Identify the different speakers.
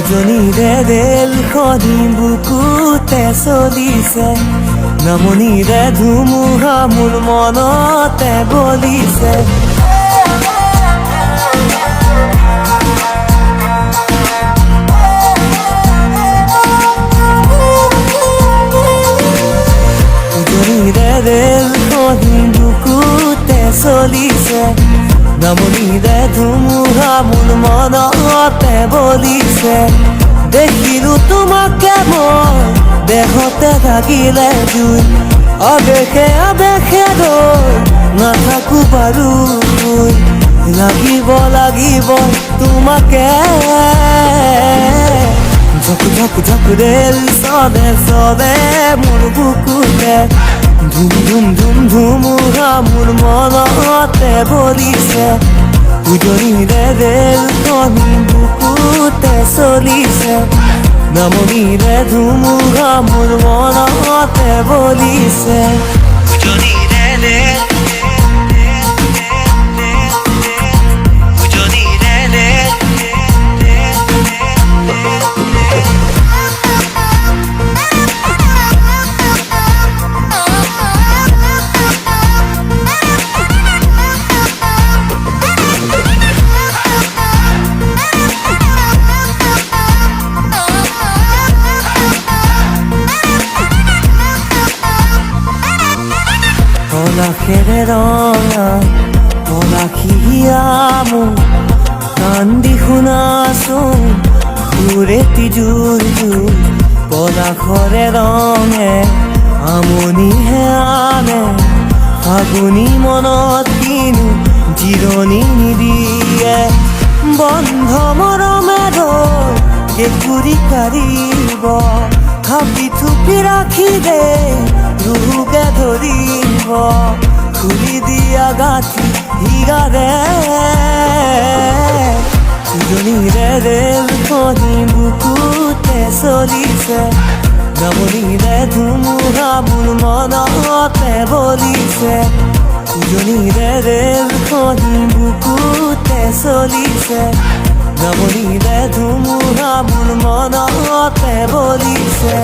Speaker 1: উজনিৰে ৰেলখনি বুকুতে চলিছে, নামনিৰে ধুমুহা মোৰ মনতে বলিছে। উজনিৰে ৰেলখনি বুকুতে চলিছে, নামনিৰে ধুমুহা মোৰ মনতে বলিছে। দেখিলো তোমাকে মই দেহতে থাকিলে জুই, আবেশে আবেশে গৈ নাথাকো বাৰু লাগিব লাগিব তোমাকে। ঝকু ঝকু ঝকু ৰেল চলে চলে মোৰ বুকুতে, ধুম ধুম ধুম ধুমুহা মোৰ মনতে বলিছে। উজনিৰে ৰেলখনি বুকুতে চলিছে, নামনিৰে ধুমুহা মোৰ মনতে বলিছে। উজনিৰে ৰেল পলাশেৰে ৰঙা পলাশিয়া মোৰ কান্দি শুনাচোন সুৰেতি জোৰ জোৰ। পলাশৰে ৰঙে আমনিহে আনে, ফাগুনী মনত কিনো জিৰণি নিদিয়ে। বন্ধ মৰমে ধৰ কেঁকুৰি কাঢ়িব, থাপি থুপি ৰাখিলে ৰুকে ধৰিব। খুলি দিয়া গাঁঠি হিগাৰে উজনিৰে ৰেলখনি বুকুতে চলিছে, নামনিৰে ধুমুহা মোৰ মনতে বলিছে। উজনিৰে ৰেলখনি বুকুতে চলিছে, নামনিৰে ধুমুহা মোৰ মনতে বলিছে।